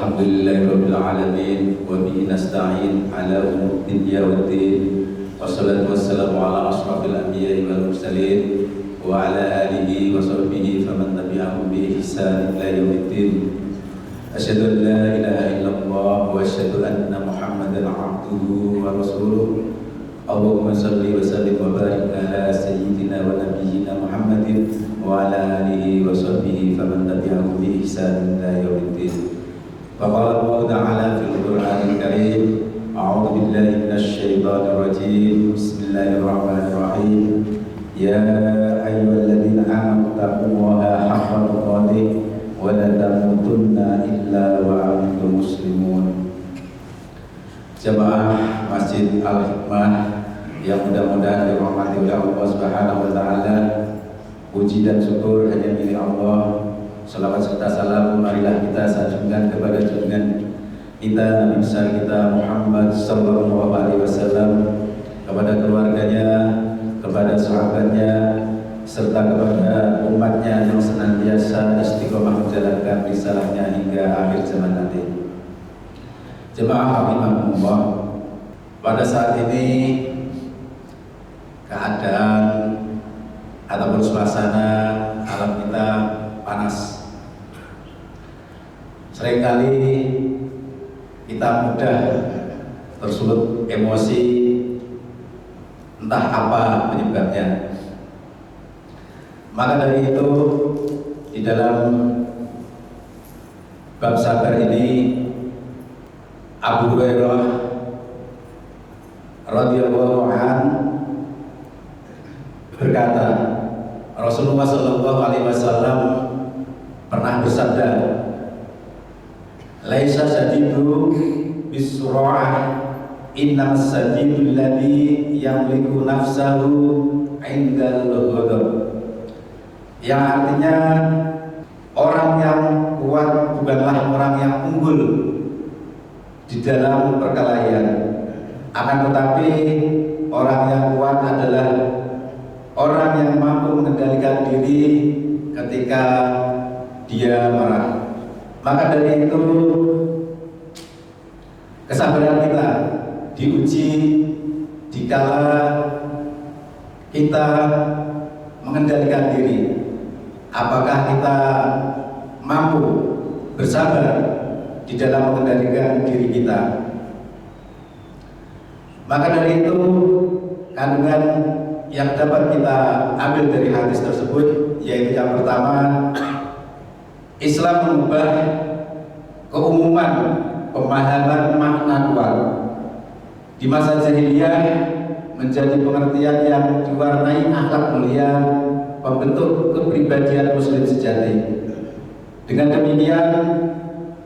Alhamdulillahirabbil alamin wa bihi nasta'in ala umuri dunya waddin. Wassalatu wassalamu ala asyrafil anbiya'i wal mursalin wa ala alihi wa sahbihi faman tabi'ahum bi ihsan ila yaumiddin. Asyhadu an la ilaha illallah wa asyhadu anna Muhammadan abduhu wa rasuluh. Allahumma salli wa sallim wa barik ala sayyidina wa nabiyyina Muhammadin wa ala alihi wa sahbihi faman tabi'ahum bi ihsan ila yaumiddin. Faqala Allah Ta'ala fil Qur'anil Karim, a'udzu billahi minasy syaithanir rajim. Bismillahirrahmanirrahim. Ya ayyuhalladzina amanu taqullaha haqqa tuqatih wa la tamutunna illa wa antum muslimun. Jamaah Masjid Al-Hikmah yang mudah-mudahan dirahmati oleh Allah Subhanahu wa taala. Puji dan syukur hanya milik Allah. Salawat serta salam marilah kita sanjungkan kepada junjungan kita Nabi besar kita Muhammad sallallahu alaihi wasallam, kepada keluarganya, kepada sahabatnya, serta kepada umatnya yang senantiasa istiqomah menjalankan risalahnya hingga akhir zaman nanti. Jemaah rahimahumullah, pada saat ini keadaan ataupun suasana alam kita panas. Seringkali kita mudah tersulut emosi, entah apa penyebabnya. Maka dari itu, di dalam bab sabar ini, Abu Hurairah radhiyallahu anhu berkata, Rasulullah sallallahu alaihi wasallam pernah bersabda, laisa syadidu bisur'ah, innamas sadidul ladzi yamliku nafsahu 'indal ghadab. Yang artinya, orang yang kuat bukanlah orang yang unggul di dalam perkelahian, akan tetapi orang yang kuat adalah orang yang mampu mengendalikan diri ketika dia marah. Maka dari itu, kesabaran kita diuji dikala kita mengendalikan diri. Apakah kita mampu bersabar di dalam mengendalikan diri kita? Maka dari itu, kandungan yang dapat kita ambil dari hadis tersebut yaitu yang pertama, Islam mengubah keumuman pemahaman makna kuat di masa jahiliyah menjadi pengertian yang diwarnai akhlak mulia, pembentuk kepribadian muslim sejati. Dengan demikian,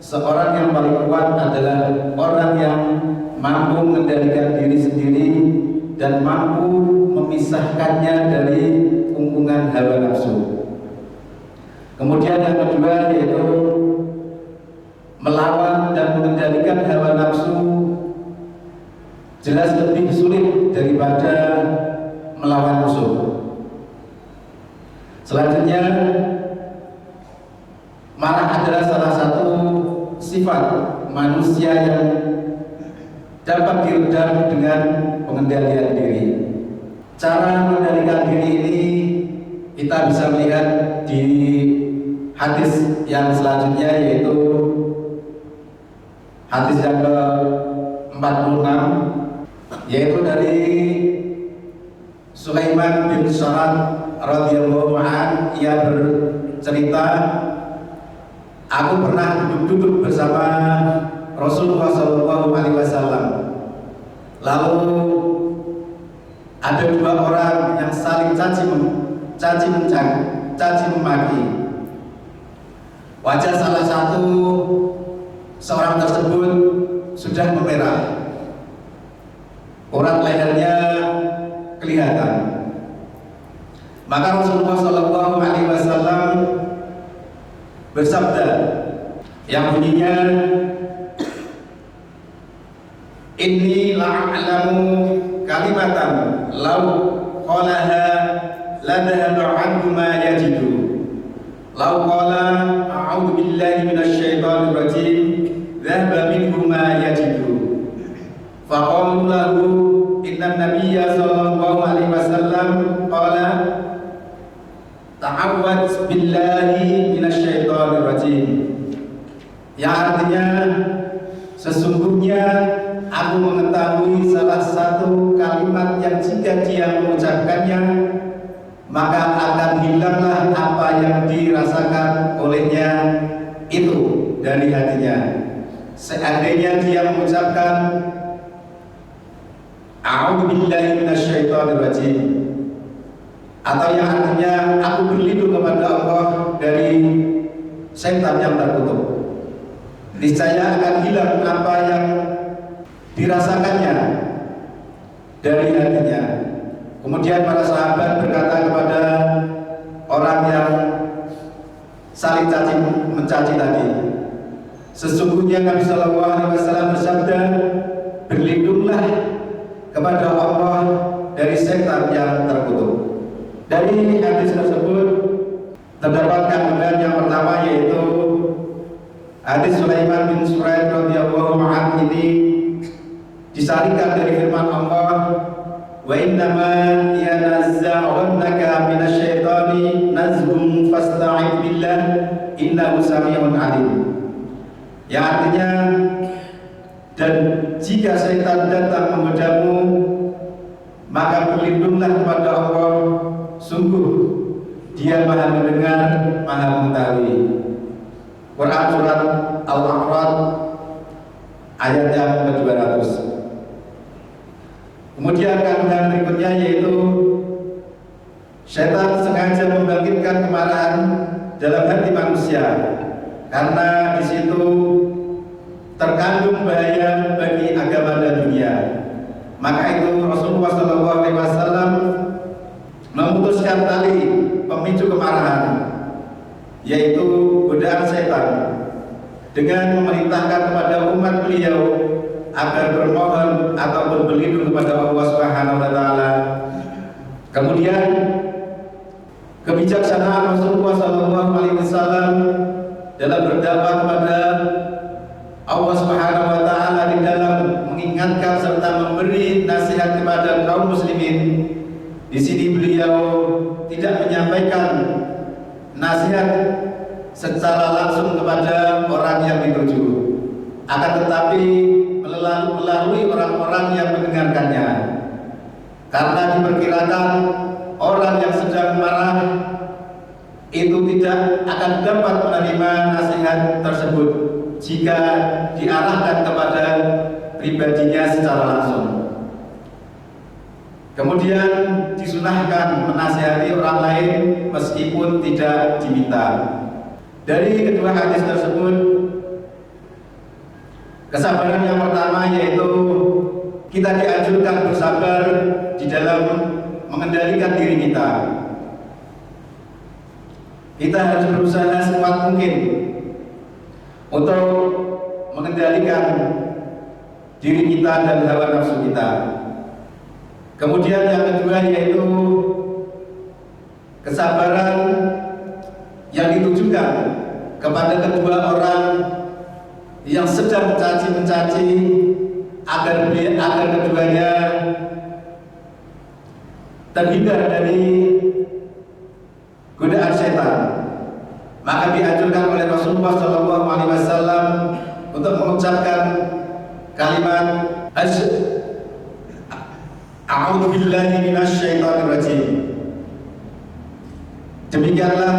seorang yang paling kuat adalah orang yang mampu mengendalikan diri sendiri dan mampu memisahkannya dari kungkungan hawa nafsu. Kemudian yang kedua yaitu melawan dan mengendalikan hawa nafsu jelas lebih sulit daripada melawan musuh. Selanjutnya, marah adalah salah satu sifat manusia yang dapat diredam dengan pengendalian diri. Cara mengendalikan diri ini kita bisa melihat di hadis yang selanjutnya, yaitu hadis yang ke-46, yaitu dari Sulaiman bin Sa'ad radhiyallahu anhu. Ia bercerita, aku pernah duduk-duduk bersama Rasulullah sallallahu alaihi wasallam. Lalu ada dua orang yang saling caci memaki. Wajah salah satu seorang tersebut sudah memerah, urat lehernya kelihatan. Maka Rasulullah sallallahu alaihi wasallam bersabda yang bunyinya, inni la'alamu kalimatan law qalaha la dhahaba anhu ma yajidu. Law qala a'udzu billahi minasy syaithanir rajim Faqalu lahu inna nabiyya sallallahu alaihi wasallam qala ta'awwadz billahi minasyaitonir rajim. Yang artinya sesungguhnya aku mengetahui salah satu kalimat yang jika dia mengucapkannya maka akan hilanglah apa yang dirasakan olehnya itu dari hatinya. Seandainya dia mengucapkan a'udzubillahi minasyaitonir rajim, atau yang artinya aku berlindung kepada Allah dari setan yang terkutuk, niscaya akan hilang apa yang dirasakannya dari hatinya. Kemudian para sahabat berkata kepada orang yang saling caci mencaci tadi, sesungguhnya Nabi Shallallahu Alaihi Wasallam bersabda, berlindunglah kepada Allah dari setan yang terkutuk. Dari hadis tersebut terdapat kandungan yang pertama, yaitu hadis Sulaiman bin Suraid radhiyallahu anhu ini disarikan dari firman Allah, wa innama yanazza'unaka minasyaitani nazghun fasta'id billah innahu sami'un alim. Yang artinya, dan jika setan datang menggodamu maka berlindunglah kepada Allah, sungguh Dia Maha mendengar, Maha mengetahui. Quran surat Al-A'raf ayat yang ke-200. Kemudian kandungan berikutnya yaitu setan sengaja membangkitkan kemarahan dalam hati manusia karena di situ terkandung bahaya bagi agama dan dunia. Maka itu Rasulullah SAW memutuskan tali pemicu kemarahan, yaitu godaan setan, dengan memerintahkan kepada umat beliau agar bermohon atau berlindung kepada Allah Subhanahu wa taala. Kemudian kebijaksanaan Rasulullah SAW dalam berdakwah kepada Allah Subhanahu wa taala di dalam mengingatkan serta memberi nasihat kepada kaum muslimin. Di sini beliau tidak menyampaikan nasihat secara langsung kepada orang yang dituju, akan tetapi melalui orang-orang yang mendengarkannya. Karena diperkirakan orang yang sedang marah itu tidak akan dapat menerima nasihat tersebut jika diarahkan kepada pribadinya secara langsung. Kemudian disunahkan menasihati orang lain meskipun tidak diminta. Dari kedua hadis tersebut, kesabaran yang pertama yaitu kita dianjurkan bersabar di dalam mengendalikan diri kita. Kita harus berusaha sekuat mungkin untuk mengendalikan diri kita dan hawa nafsu kita. Kemudian yang kedua yaitu kesabaran yang ditujukan kepada kedua orang yang sedang mencaci agar keduanya terhindar dari godaan setan. Maka dianjurkan oleh Rasulullah SAW untuk mengucapkan kalimat a'udzubillahi minasyaitonir rajim. Demikianlah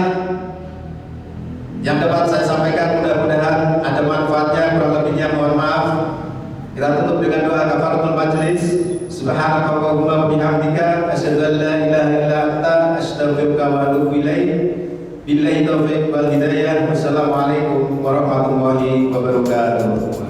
yang dapat saya sampaikan, mudah-mudahan ada manfaatnya. Kurang lebihnya mohon maaf. Kita tutup dengan doa kafaratul majlis. Subhanakallahumma wa bihamdika asyhadu an la ilaha illa anta astaghfiruka wa atubu ilaik. Billahi taufiq wal hidayah. Wassalamualaikum warahmatullahi wabarakatuh.